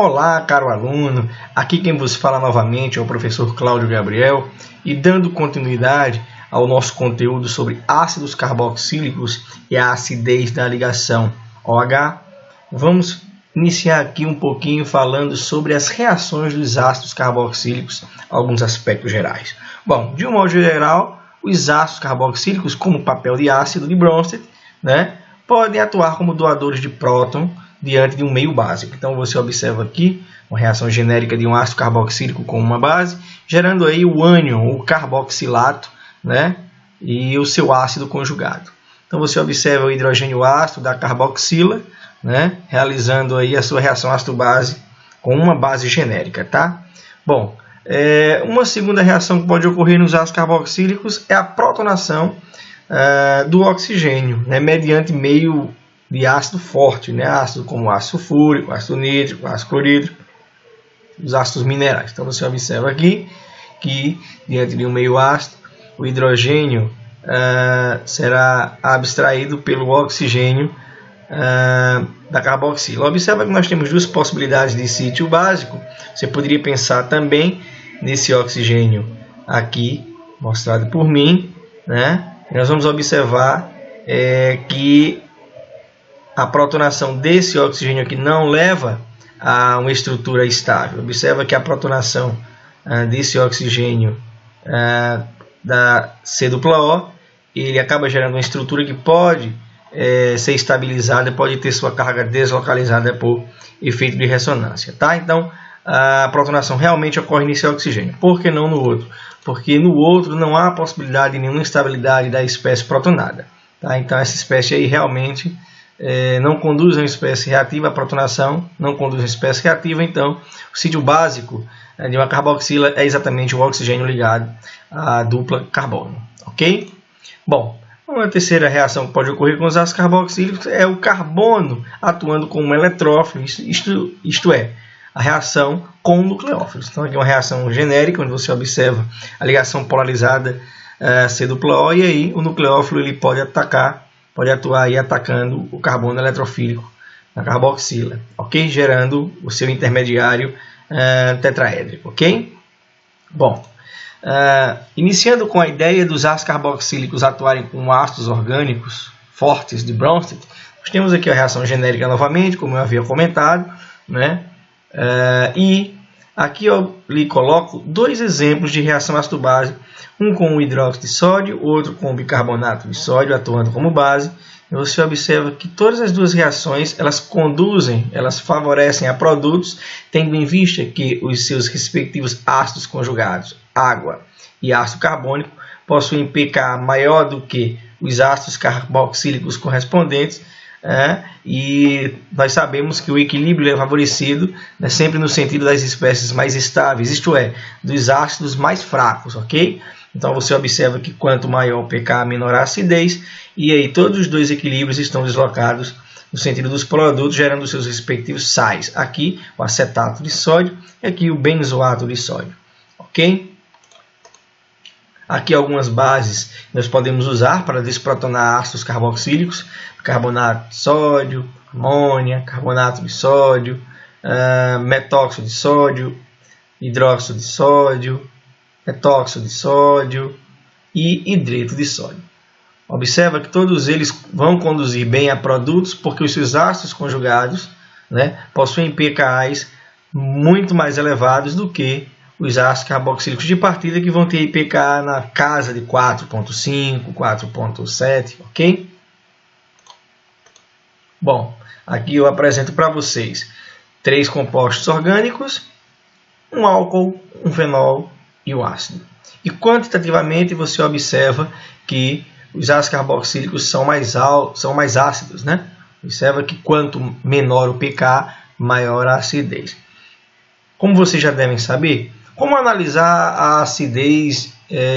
Olá, caro aluno, aqui quem vos fala novamente é o professor Cláudio Gabriel e dando continuidade ao nosso conteúdo sobre ácidos carboxílicos e a acidez da ligação OH, vamos iniciar aqui um pouquinho falando sobre as reações dos ácidos carboxílicos, alguns aspectos gerais. Bom, de um modo geral, os ácidos carboxílicos, como o papel de ácido de Bronsted, podem atuar como doadores de próton diante de um meio básico. Então você observa aqui uma reação genérica de um ácido carboxílico com uma base, gerando aí o ânion, o carboxilato, e o seu ácido conjugado. Então você observa o hidrogênio ácido da carboxila, realizando aí a sua reação ácido-base com uma base genérica, tá? Bom, uma segunda reação que pode ocorrer nos ácidos carboxílicos é a protonação do oxigênio, mediante meio de ácido forte, ácido como ácido sulfúrico, ácido nítrico, ácido clorídrico, os ácidos minerais. Então você observa aqui que diante de um meio ácido, o hidrogênio será abstraído pelo oxigênio da carboxila. Observa que nós temos duas possibilidades de sítio básico. Você poderia pensar também nesse oxigênio aqui, mostrado por mim, Nós vamos observar que a protonação desse oxigênio aqui não leva a uma estrutura estável. Observa que a protonação desse oxigênio da C+O, ele acaba gerando uma estrutura que pode ser estabilizada, pode ter sua carga deslocalizada por efeito de ressonância. Tá? Então, a protonação realmente ocorre nesse oxigênio. Por que não no outro? Porque no outro não há possibilidade de nenhuma instabilidade da espécie protonada. Tá? Então, essa espécie aí realmente não conduz a uma espécie reativa, a protonação não conduz a uma espécie reativa, então o sítio básico de uma carboxila é exatamente o oxigênio ligado à dupla carbono, ok? Bom, uma terceira reação que pode ocorrer com os ácidos carboxílicos é o carbono atuando como um eletrófilo, isto é, a reação com nucleófilos. Então aqui é uma reação genérica, onde você observa a ligação polarizada C+O, e aí o nucleófilo ele pode atuar aí atacando o carbono eletrofílico na carboxila, ok? Gerando o seu intermediário tetraédrico, ok? Bom, iniciando com a ideia dos ácidos carboxílicos atuarem como ácidos orgânicos fortes de Bronsted, nós temos aqui a reação genérica novamente, como eu havia comentado, e aqui eu lhe coloco dois exemplos de reação ácido-base, um com o hidróxido de sódio, outro com o bicarbonato de sódio atuando como base. E você observa que todas as duas reações elas favorecem a produtos, tendo em vista que os seus respectivos ácidos conjugados, água e ácido carbônico, possuem pK maior do que os ácidos carboxílicos correspondentes, e nós sabemos que o equilíbrio é favorecido sempre no sentido das espécies mais estáveis, isto é, dos ácidos mais fracos, ok? Então você observa que quanto maior o pK, menor a acidez, e aí todos os dois equilíbrios estão deslocados no sentido dos produtos, gerando seus respectivos sais. Aqui o acetato de sódio e aqui o benzoato de sódio, ok? Aqui algumas bases nós podemos usar para desprotonar ácidos carboxílicos: carbonato de sódio, amônia, carbonato de sódio, metóxido de sódio, hidróxido de sódio, etóxido de sódio e hidreto de sódio. Observa que todos eles vão conduzir bem a produtos porque os seus ácidos conjugados possuem pKs muito mais elevados do que os ácidos carboxílicos de partida, que vão ter pK na casa de 4,5, 4,7, ok? Bom, aqui eu apresento para vocês 3 compostos orgânicos, um álcool, um fenol e o ácido. E quantitativamente você observa que os ácidos carboxílicos são mais ácidos, Observa que quanto menor o pK, maior a acidez. Como vocês já devem saber, como analisar a acidez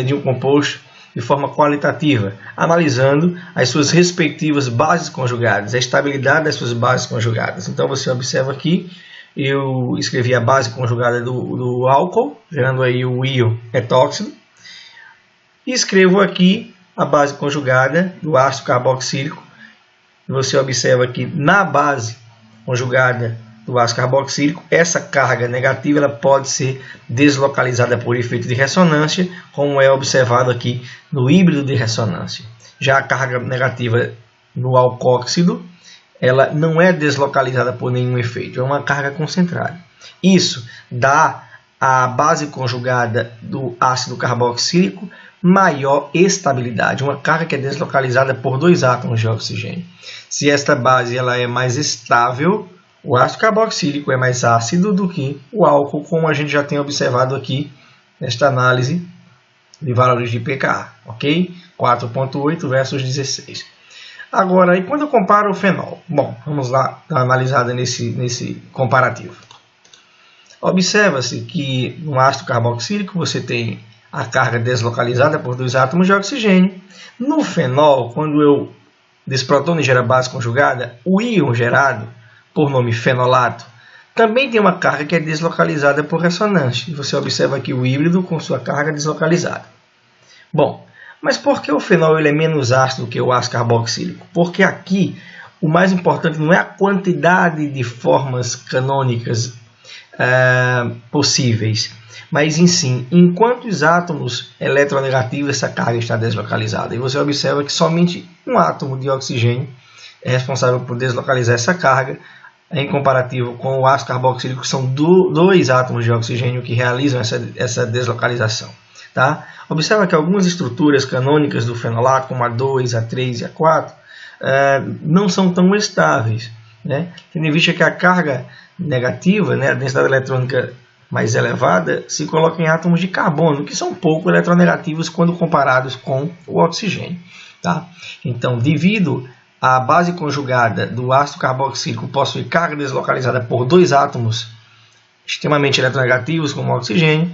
de um composto de forma qualitativa? Analisando as suas respectivas bases conjugadas, a estabilidade das suas bases conjugadas. Então você observa aqui, eu escrevi a base conjugada do álcool, gerando aí o íon etóxido. E escrevo aqui a base conjugada do ácido carboxílico. Você observa que na base conjugada do ácido carboxílico, essa carga negativa ela pode ser deslocalizada por efeito de ressonância, como é observado aqui no híbrido de ressonância. Já a carga negativa no alcóxido, ela não é deslocalizada por nenhum efeito, é uma carga concentrada. Isso dá à base conjugada do ácido carboxílico maior estabilidade, uma carga que é deslocalizada por 2 átomos de oxigênio. Se esta base ela é mais estável, o ácido carboxílico é mais ácido do que o álcool, como a gente já tem observado aqui nesta análise de valores de pKa, ok? 4,8 versus 16. Agora, e quando eu comparo o fenol? Bom, vamos lá dar uma analisada nesse comparativo. Observa-se que no ácido carboxílico você tem a carga deslocalizada por 2 átomos de oxigênio. No fenol, quando eu desprotono e gera base conjugada, o íon gerado, por nome fenolato, também tem uma carga que é deslocalizada por ressonância. Você observa aqui o híbrido com sua carga deslocalizada. Bom, mas por que o fenol ele é menos ácido que o ácido carboxílico? Porque aqui o mais importante não é a quantidade de formas canônicas possíveis, mas em quantos átomos eletronegativos essa carga está deslocalizada. E você observa que somente um átomo de oxigênio é responsável por deslocalizar essa carga, em comparativo com o ácido carboxílico, que são 2 átomos de oxigênio que realizam essa deslocalização. Tá? Observa que algumas estruturas canônicas do fenolato, como a 2, a 3 e a 4, não são tão estáveis, né? Tendo em vista que a carga negativa, né, a densidade eletrônica mais elevada, se coloca em átomos de carbono, que são pouco eletronegativos quando comparados com o oxigênio. Tá? Então, devido à base conjugada do ácido carboxílico possuir carga deslocalizada por 2 átomos extremamente eletronegativos, como o oxigênio,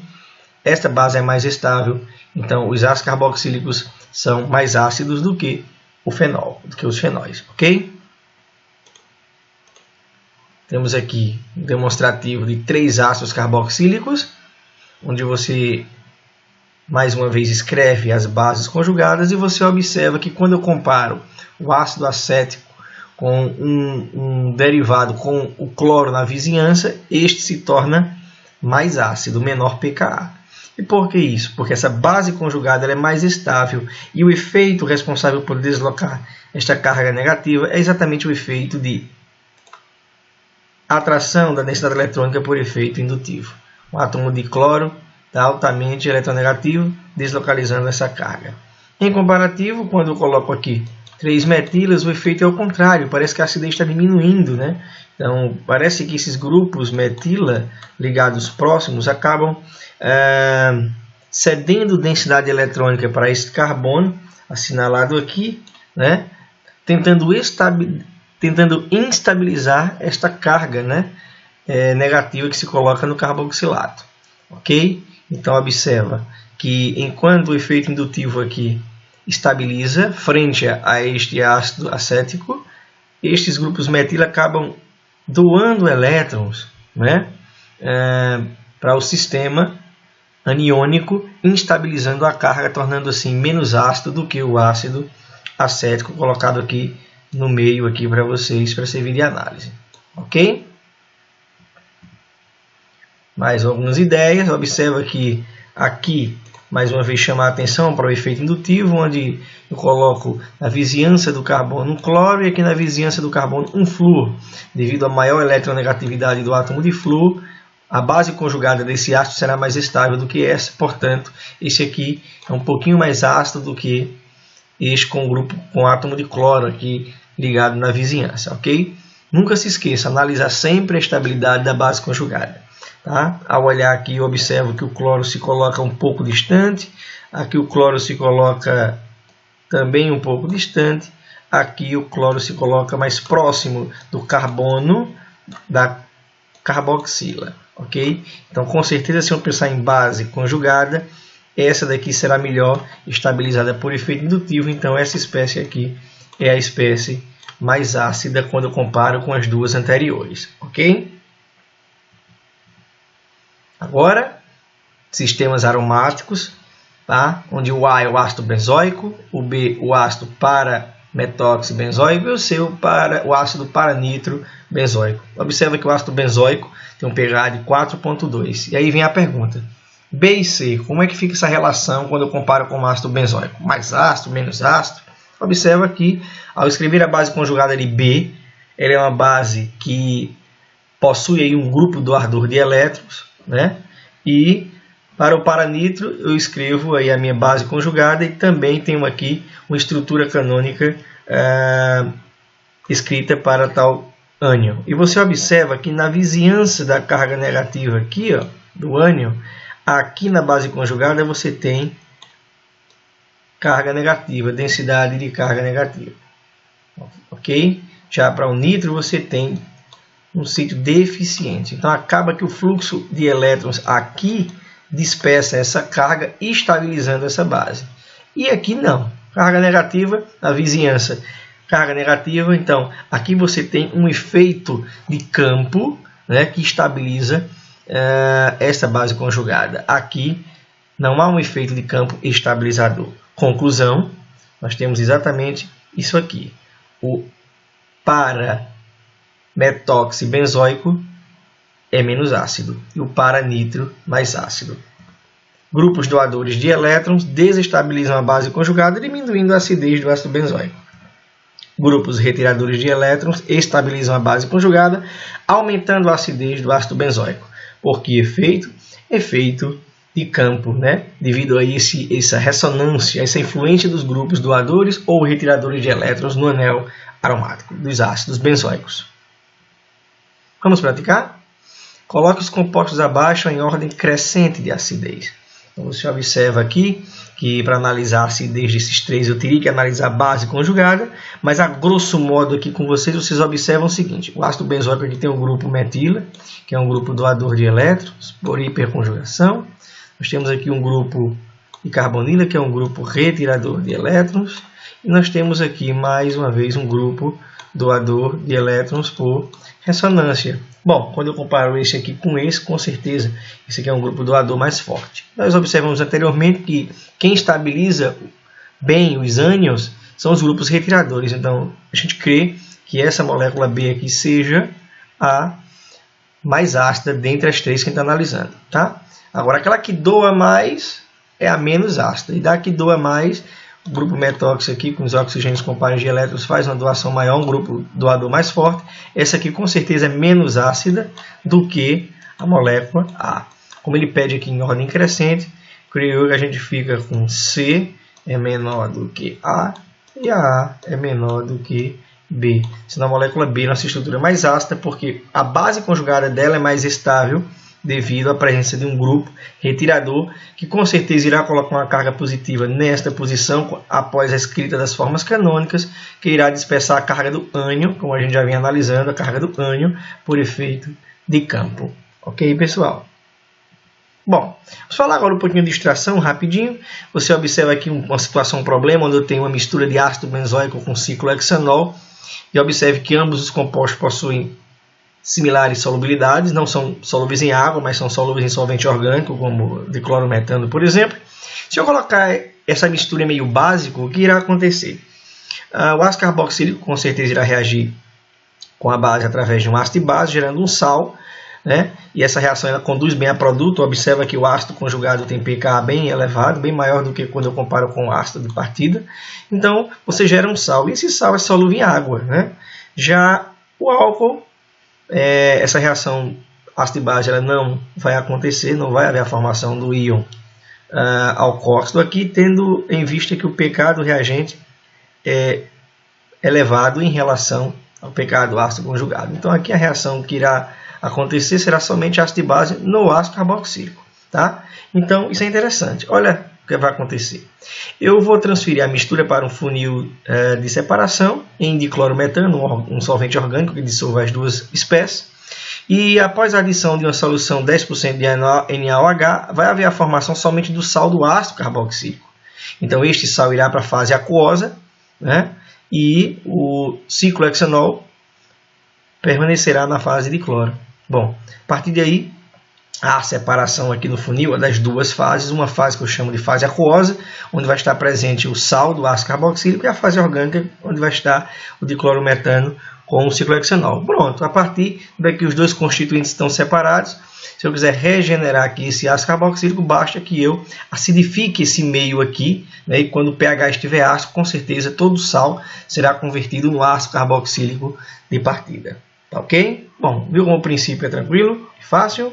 esta base é mais estável, então os ácidos carboxílicos são mais ácidos do que o fenol, do que os fenóis, ok? Temos aqui um demonstrativo de 3 ácidos carboxílicos, onde você, mais uma vez, escreve as bases conjugadas e você observa que quando eu comparo o ácido acético com um derivado com o cloro na vizinhança, este se torna mais ácido, menor pKa. E por que isso? Porque essa base conjugada ela é mais estável e o efeito responsável por deslocar esta carga negativa é exatamente o efeito de atração da densidade eletrônica por efeito indutivo. O átomo de cloro está altamente eletronegativo, deslocalizando essa carga. Em comparativo, quando eu coloco aqui 3 metilas, o efeito é o contrário, parece que a acidez está diminuindo, né? Então, parece que esses grupos metila ligados próximos acabam cedendo densidade eletrônica para esse carbono, assinalado aqui, né? Tentando instabilizar esta carga, né, negativa que se coloca no carboxilato. Ok? Então, observa que enquanto o efeito indutivo aqui estabiliza frente a este ácido acético, estes grupos metila acabam doando elétrons, né, para o sistema aniônico, instabilizando a carga, tornando assim menos ácido do que o ácido acético colocado aqui no meio aqui para vocês, para servir de análise. Ok? Mais algumas ideias. Observa que aqui, mais uma vez, chama a atenção para o efeito indutivo, onde eu coloco na vizinhança do carbono um cloro e aqui na vizinhança do carbono um flúor. Devido à maior eletronegatividade do átomo de flúor, a base conjugada desse ácido será mais estável do que essa, portanto, esse aqui é um pouquinho mais ácido do que este com o grupo com átomo de cloro aqui ligado na vizinhança, ok? Nunca se esqueça, analisar sempre a estabilidade da base conjugada. Tá? Ao olhar aqui, eu observo que o cloro se coloca um pouco distante, aqui o cloro se coloca também um pouco distante, aqui o cloro se coloca mais próximo do carbono da carboxila, ok? Então, com certeza, se eu pensar em base conjugada, essa daqui será melhor estabilizada por efeito indutivo, então essa espécie aqui é a espécie mais ácida quando eu comparo com as duas anteriores, ok? Agora, sistemas aromáticos, tá? Onde o A é o ácido benzoico, o B o ácido metoxibenzoico e o ácido paranitrobenzoico. Observa que o ácido benzoico tem um pH de 4,2. E aí vem a pergunta: B e C, como é que fica essa relação quando eu comparo com o ácido benzoico? Mais ácido, menos ácido? Observa que, ao escrever a base conjugada de B, ela é uma base que possui aí um grupo doador de elétrons, né? E para o paranitro eu escrevo aí a minha base conjugada e também tenho aqui uma estrutura canônica escrita para tal ânion. E você observa que na vizinhança da carga negativa aqui, ó, do ânion, aqui na base conjugada você tem carga negativa, densidade de carga negativa. Ok? Já para o nitro você tem um sítio deficiente. Então acaba que o fluxo de elétrons aqui dispersa essa carga, estabilizando essa base. E aqui não. Carga negativa, a vizinhança. Carga negativa, então aqui você tem um efeito de campo, né, que estabiliza essa base conjugada. Aqui não há um efeito de campo estabilizador. Conclusão, nós temos exatamente isso aqui. O para-metoxibenzoico é menos ácido e o para-nitro mais ácido. Grupos doadores de elétrons desestabilizam a base conjugada, diminuindo a acidez do ácido benzoico. Grupos retiradores de elétrons estabilizam a base conjugada, aumentando a acidez do ácido benzoico. Por que efeito? Efeito de campo, né? Devido a essa ressonância, essa influência dos grupos doadores ou retiradores de elétrons no anel aromático dos ácidos benzoicos. Vamos praticar? Coloque os compostos abaixo em ordem crescente de acidez. Então você observa aqui que para analisar a acidez desses três eu teria que analisar a base conjugada, mas a grosso modo aqui com vocês observam o seguinte: o ácido benzoico aqui tem o grupo metila, que é um grupo doador de elétrons por hiperconjugação. Nós temos aqui um grupo de carbonila, que é um grupo retirador de elétrons. E nós temos aqui, mais uma vez, um grupo doador de elétrons por ressonância. Bom, quando eu comparo esse aqui com esse, com certeza, esse aqui é um grupo doador mais forte. Nós observamos anteriormente que quem estabiliza bem os ânions são os grupos retiradores. Então, a gente crê que essa molécula B aqui seja a mais ácida dentre as três que a gente está analisando, tá? Agora, aquela que doa mais é a menos ácida. E da que doa mais, o grupo metóxico aqui, com os oxigênios com pares de elétrons, faz uma doação maior, um grupo doador mais forte. Essa aqui, com certeza, é menos ácida do que a molécula A. Como ele pede aqui em ordem crescente, creio que a gente fica com C é menor do que A e a A é menor do que B. Sendo a molécula B nossa estrutura é mais ácida, porque a base conjugada dela é mais estável, devido à presença de um grupo retirador, que com certeza irá colocar uma carga positiva nesta posição, após a escrita das formas canônicas, que irá dispersar a carga do ânion, como a gente já vem analisando, a carga do ânion, por efeito de campo. Ok, pessoal? Bom, vamos falar agora um pouquinho de extração, rapidinho. Você observa aqui uma situação, um problema, onde eu tenho uma mistura de ácido benzoico com ciclohexanol, e observe que ambos os compostos possuem similares solubilidades, não são solúveis em água, mas são solúveis em solvente orgânico, como diclorometano, por exemplo. Se eu colocar essa mistura meio básico, o que irá acontecer? O ácido carboxílico com certeza irá reagir com a base através de um ácido e base, gerando um sal, né? E essa reação ela conduz bem a produto. Observa que o ácido conjugado tem pK bem elevado, bem maior do que quando eu comparo com o ácido de partida. Então, você gera um sal, e esse sal é solúvel em água, né? Já o álcool, essa reação ácido e base ela não vai acontecer, não vai haver a formação do íon alcoóxido aqui, tendo em vista que o pK do reagente é elevado em relação ao pK do ácido conjugado. Então aqui a reação que irá acontecer será somente ácido e base no ácido carboxílico, tá? Então isso é interessante. Olha o que vai acontecer. Eu vou transferir a mistura para um funil de separação em diclorometano, um solvente orgânico que dissolva as duas espécies. E após a adição de uma solução 10% de NaOH, vai haver a formação somente do sal do ácido carboxílico. Então este sal irá para a fase aquosa, né? E o ciclohexanol permanecerá na fase de cloro. Bom, a partir daí a separação aqui no funil das duas fases, uma fase que eu chamo de fase aquosa, onde vai estar presente o sal do ácido carboxílico, e a fase orgânica, onde vai estar o diclorometano com o ciclohexanol. Pronto, a partir daqui os dois constituintes estão separados. Se eu quiser regenerar aqui esse ácido carboxílico, basta que eu acidifique esse meio aqui, né? E quando o pH estiver ácido, com certeza todo o sal será convertido no ácido carboxílico de partida. Tá ok? Bom, viu como o princípio é tranquilo e fácil?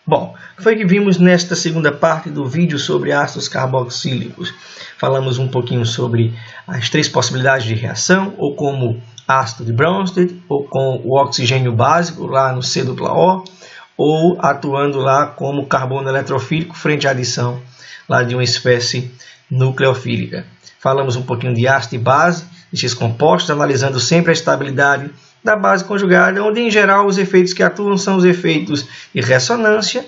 Bom, o que foi que vimos nesta segunda parte do vídeo sobre ácidos carboxílicos? Falamos um pouquinho sobre as três possibilidades de reação, ou como ácido de Bronsted, ou com o oxigênio básico lá no C-O, ou atuando lá como carbono eletrofílico frente à adição lá de uma espécie nucleofílica. Falamos um pouquinho de ácido e base, desses compostos, analisando sempre a estabilidade da base conjugada, onde em geral os efeitos que atuam são os efeitos de ressonância,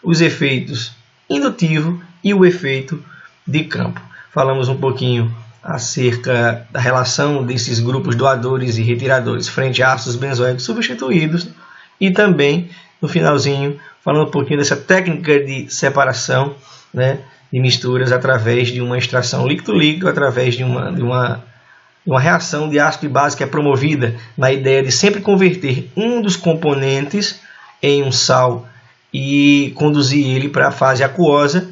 os efeitos indutivo e o efeito de campo. Falamos um pouquinho acerca da relação desses grupos doadores e retiradores frente a ácidos benzoicos substituídos, e também no finalzinho falando um pouquinho dessa técnica de separação, né, de misturas através de uma extração líquido-líquido, através de uma reação de ácido e base que é promovida na ideia de sempre converter um dos componentes em um sal e conduzir ele para a fase aquosa,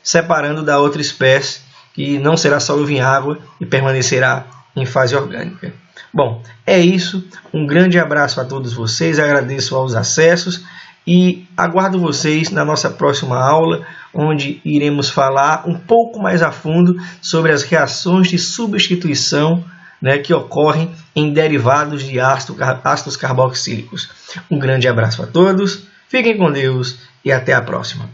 separando da outra espécie que não será solúvel em água e permanecerá em fase orgânica. Bom, é isso. Um grande abraço a todos vocês, agradeço aos acessos e aguardo vocês na nossa próxima aula, onde iremos falar um pouco mais a fundo sobre as reações de substituição, né, que ocorrem em derivados de ácidos carboxílicos. Um grande abraço a todos, fiquem com Deus e até a próxima.